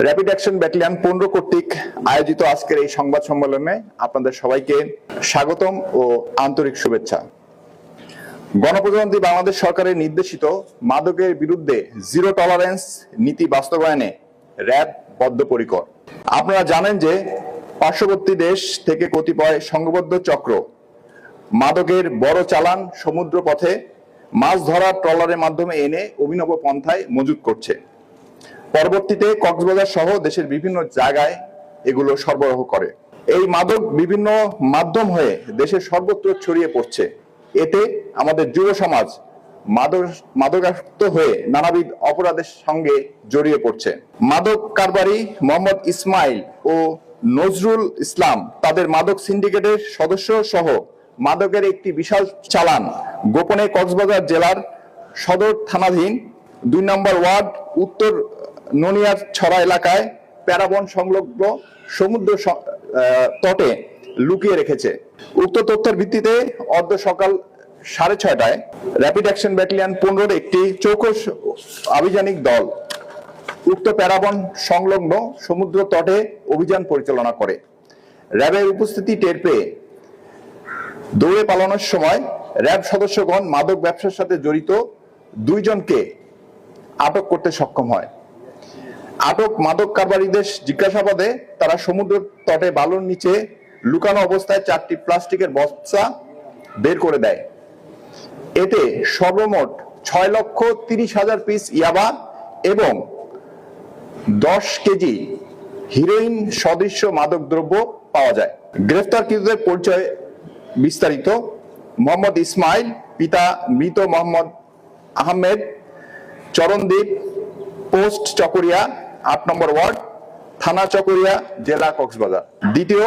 Rapid action battalion 15 কর্তৃক আয়োজিত আজকের এই সংবাদ সম্মেলনে আপনাদের সবাইকে স্বাগতম ও আন্তরিক শুভেচ্ছা। গণপ্রজাতন্ত্রী বাংলাদেশ সরকারের নির্দেশিত মাদকের বিরুদ্ধে জিরো টলারেন্স নীতি বাস্তবায়নে র্যাব বদ্ধপরিকর। আপনারা জানেন যে পার্শ্ববর্তী দেশ থেকে কতিপয় সংঘবদ্ধ চক্র মাদকের বড় চালান সমুদ্র পথে মাছ ধরার ট্রলারের মাধ্যমে এনে অভিনব পন্থায় মজুত করছে। পরবর্তীতে কক্সবাজার সহ দেশের বিভিন্ন জায়গায় এগুলো সরবরাহ করে। এই মাদক বিভিন্ন মাধ্যম হয়ে দেশের সর্বত্র ছড়িয়ে পড়ছে। এতে আমাদের যুব সমাজ মাদকাসক্ত হয়ে নানাবিধ অপরাধের সঙ্গে জড়িয়ে পড়ছে। মাদক কারবারি মোহাম্মদ ইসমাইল ও নজরুল ইসলাম তাদের মাদক সিন্ডিকেটের সদস্য সহ মাদকের একটি বিশাল চালান গোপনে কক্সবাজার জেলার সদর থানাধীন 2 নম্বর ওয়ার্ড উত্তর ননিয়ার ছড়া এলাকায় প্যারাবন সংলগ্ন সমুদ্র তটে লুকিয়ে রেখেছে। উক্ত তথ্যের ভিত্তিতে অর্ধ সকাল 6:30টায় র্যাপিড অ্যাকশন ব্যাটালিয়ন 15-র একটি চৌকস আভিযানিক দল উক্ত প্যারাবন সংলগ্ন সমুদ্র তটে অভিযান পরিচালনা করে। র্যাবের উপস্থিতি টের পেয়ে দৌড়ে পালানোর সময় র্যাব সদস্যগণ মাদক ব্যবসার সাথে জড়িত 2 জনকে আটক করতে সক্ষম হয়। আটক মাদক কারবারিদের জিজ্ঞাসাবাদে তারা সমুদ্র তটে বালুর নিচে লুকানো অবস্থায় 4টি প্লাস্টিকের বস্তা বের করে দেয়। এতে সর্বমোট 6,30,000 পিস ইয়াবা এবং 10 কেজি হিরোইন সদৃশ্য মাদক দ্রব্য পাওয়া যায়। গ্রেফতারকৃতদের পরিচয় বিস্তারিত: মোহাম্মদ ইসমাইল, পিতা মৃত মোহাম্মদ আহমেদ, চরণদ্বীপ, পোস্ট চকরিয়া, 8 নম্বর ওয়ার্ড, থানা চকরিয়া, জেলা কক্সবাজার। দ্বিতীয়